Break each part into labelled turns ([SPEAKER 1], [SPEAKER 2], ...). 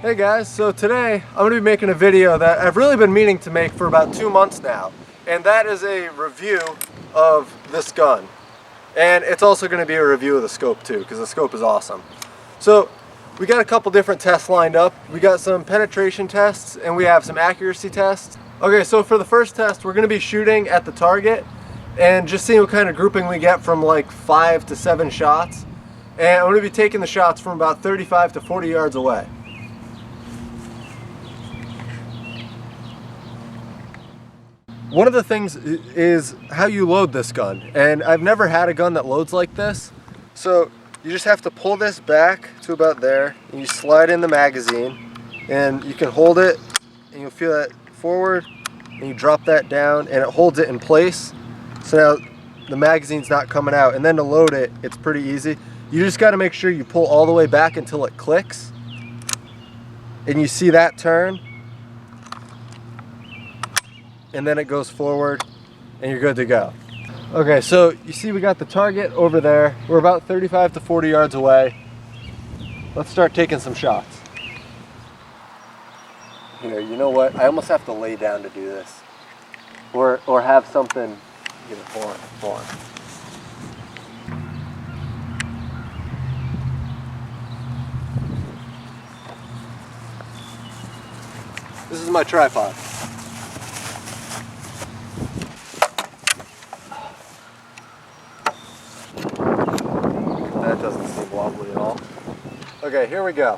[SPEAKER 1] Hey guys, so today I'm going to be making a video that I've really been meaning to make for about 2 months now, and that is a review of this gun. And it's also going to be a review of the scope too, because the scope is awesome. So we got a couple different tests lined up. We got some penetration tests and we have some accuracy tests. Okay, so for the first test we're going to be shooting at the target and just seeing what kind of grouping we get from like 5 to 7 shots. And I'm going to be taking the shots from about 35 to 40 yards away. One of the things is how you load this gun, and I've never had a gun that loads like this. So you just have to pull this back to about there, and you slide in the magazine, and you can hold it, and you'll feel that forward, and you drop that down, and it holds it in place. So now the magazine's not coming out, and then to load it, it's pretty easy. You just got to make sure you pull all the way back until it clicks, and you see that turn. And then it goes forward and you're good to go. Okay, so you see we got the target over there. We're about 35 to 40 yards away. Let's start taking some shots. Here, you know what? I almost have to lay down to do this. Or have something, here, hold on. This is my tripod. That doesn't seem wobbly at all. Okay, here we go.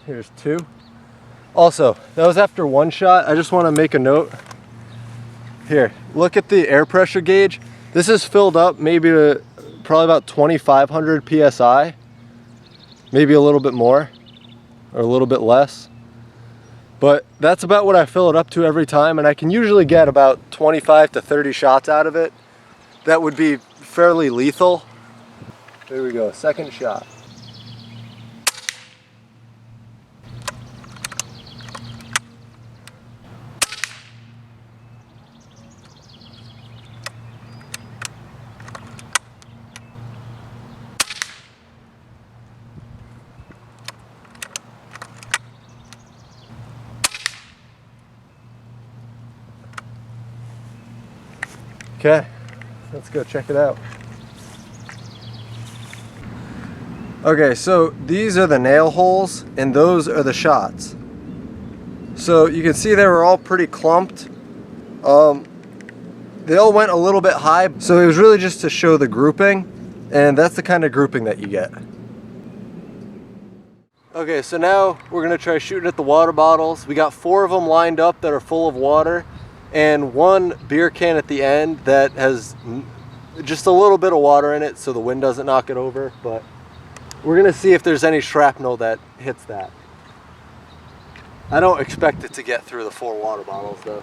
[SPEAKER 1] Here's 2. Also, that was after 1 shot. I just want to make a note. Here, look at the air pressure gauge. This is filled up maybe to probably about 2,500 PSI, maybe a little bit more or a little bit less. But that's about what I fill it up to every time, and I can usually get about 25 to 30 shots out of it. That would be fairly lethal. There we go, second shot. Okay, let's go check it out. Okay, so these are the nail holes and those are the shots. So you can see they were all pretty clumped. They all went a little bit high, so it was really just to show the grouping, and that's the kind of grouping that you get. Okay, so now we're gonna try shooting at the water bottles. We got 4 of them lined up that are full of water, and 1 beer can at the end that has just a little bit of water in it so the wind doesn't knock it over, but we're gonna see if there's any shrapnel that hits that. I don't expect it to get through the 4 water bottles though.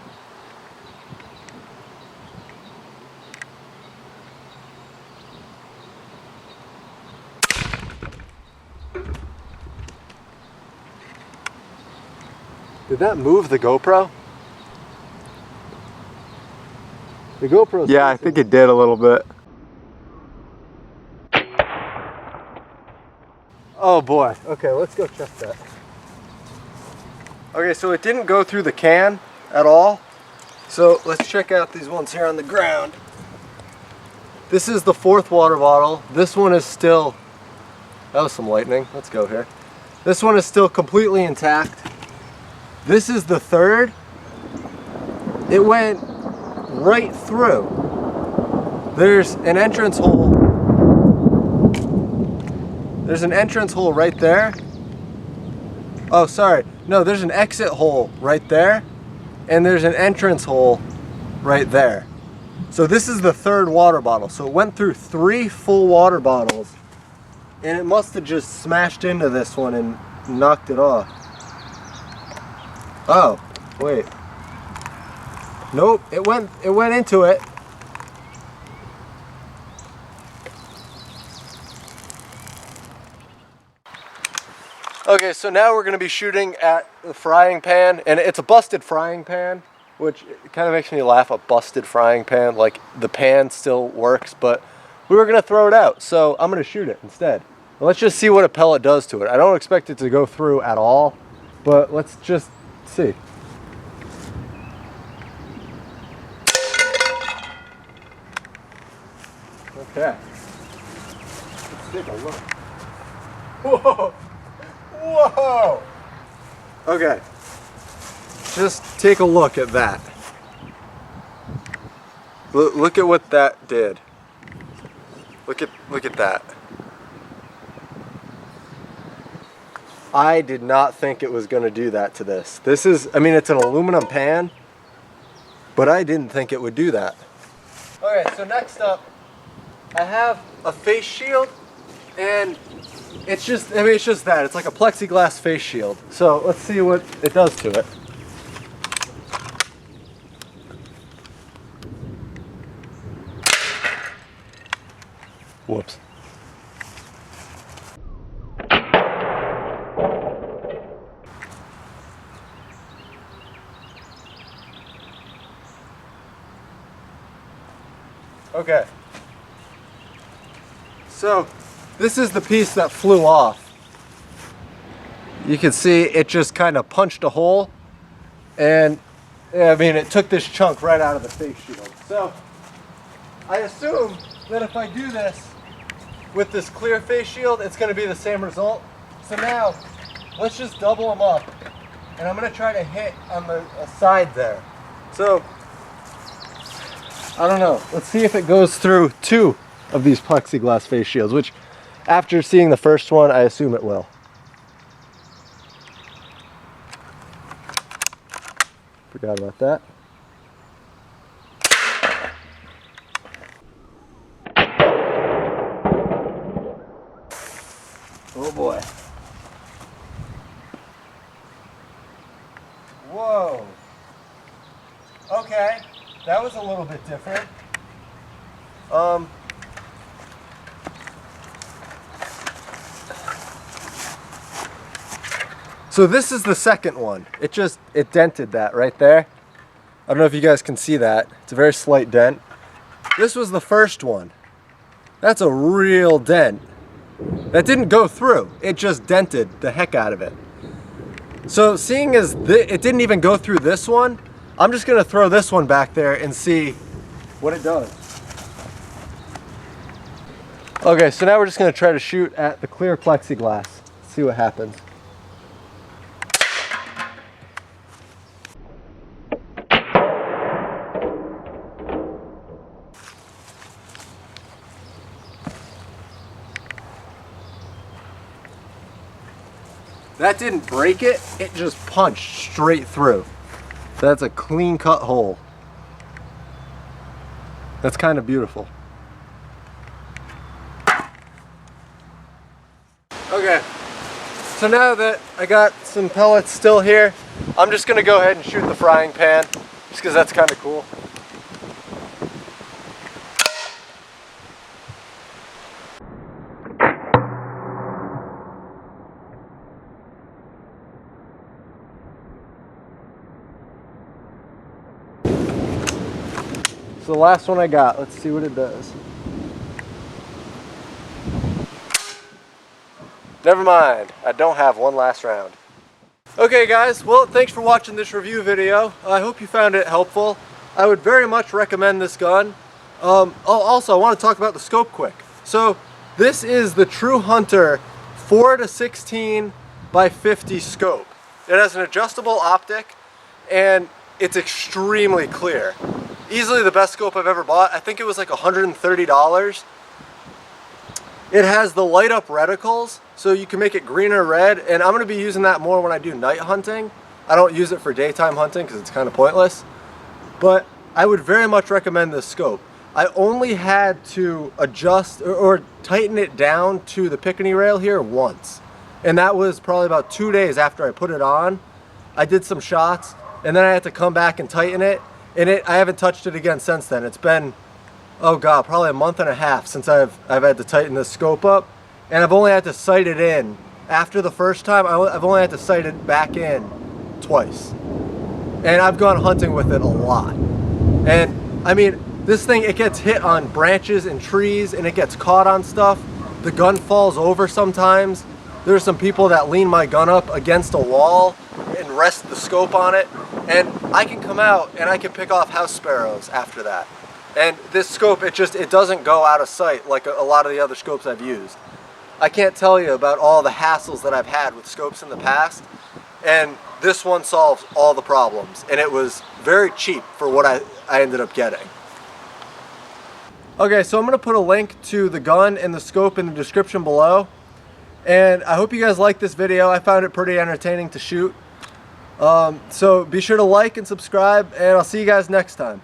[SPEAKER 1] Did that move the GoPro? The GoPro's
[SPEAKER 2] yeah, I think it did a little bit.
[SPEAKER 1] Oh boy. Okay, let's go check that. Okay, so it didn't go through the can at all. So let's check out these ones here on the ground. This is the 4th water bottle. This one is still, that was some lightning. Let's go here. This one is still completely intact. This is the 3rd. It went right through. There's an entrance hole. There's an entrance hole right there. Oh, sorry. No, there's an exit hole right there. And there's an entrance hole right there. So this is the 3rd water bottle. So it went through 3 full water bottles. And it must have just smashed into this one and knocked it off. Oh, wait. Nope, it went into it. Okay, so now we're going to be shooting at the frying pan, and it's a busted frying pan, which kind of makes me laugh, a busted frying pan. Like, the pan still works, but we were going to throw it out, so I'm going to shoot it instead. Let's just see what a pellet does to it. I don't expect it to go through at all, but let's just see. Okay. Let's take a look. Whoa! Whoa! Okay. Just take a look at that. Look at what that did. Look at that. I did not think it was going to do that to this. This is, I mean, it's an aluminum pan, but I didn't think it would do that. Okay, so next up, I have a face shield, and it's just, I mean, it's just that. It's like a plexiglass face shield. So let's see what it does to it. Whoops. Okay. So this is the piece that flew off. You can see it just kind of punched a hole, and I mean, it took this chunk right out of the face shield. So I assume that if I do this with this clear face shield, it's going to be the same result. So now let's just double them up, and I'm going to try to hit on the side there. So I don't know. Let's see if it goes through 2 of these plexiglass face shields, which after seeing the first one, I assume it will. Forgot about that. Oh boy. Whoa. Okay, that was a little bit different. So this is the second one. It dented that right there. I don't know if you guys can see that. It's a very slight dent. This was the first one. That's a real dent. That didn't go through. It just dented the heck out of it. So seeing as it didn't even go through this one, I'm just gonna throw this one back there and see what it does. Okay, so now we're just gonna try to shoot at the clear plexiglass. See what happens. That didn't break it, it just punched straight through. That's a clean cut hole. That's kind of beautiful. Okay, so now that I got some pellets still here, I'm just gonna go ahead and shoot the frying pan, just because that's kind of cool. So the last one I got, let's see what it does. Never mind, I don't have one last round. Okay guys, well thanks for watching this review video. I hope you found it helpful. I would very much recommend this gun. Also, I want to talk about the scope quick. So this is the True Hunter 4-16 by 50 scope. It has an adjustable optic and it's extremely clear. Easily the best scope I've ever bought. I think it was like $130. It has the light up reticles, so you can make it green or red, and I'm going to be using that more when I do night hunting. I don't use it for daytime hunting because it's kind of pointless, but I would very much recommend this scope. I only had to adjust or tighten it down to the Picatinny rail here once, and that was probably about 2 days after I put it on. I did some shots, and then I had to come back and tighten it. And I haven't touched it again since then. It's been, oh god, probably a month and a half since I've had to tighten this scope up. And I've only had to sight it in after the first time, I've only had to sight it back in twice. And I've gone hunting with it a lot. And I mean, this thing, it gets hit on branches and trees and it gets caught on stuff. The gun falls over sometimes. There's some people that lean my gun up against a wall and rest the scope on it. And I can come out and I can pick off house sparrows after that. And this scope, it doesn't go out of sight like a lot of the other scopes I've used. I can't tell you about all the hassles that I've had with scopes in the past. And this one solves all the problems. And it was very cheap for what I ended up getting. Okay, so I'm going to put a link to the gun and the scope in the description below. And I hope you guys liked this video. I found it pretty entertaining to shoot. So be sure to like and subscribe, and I'll see you guys next time.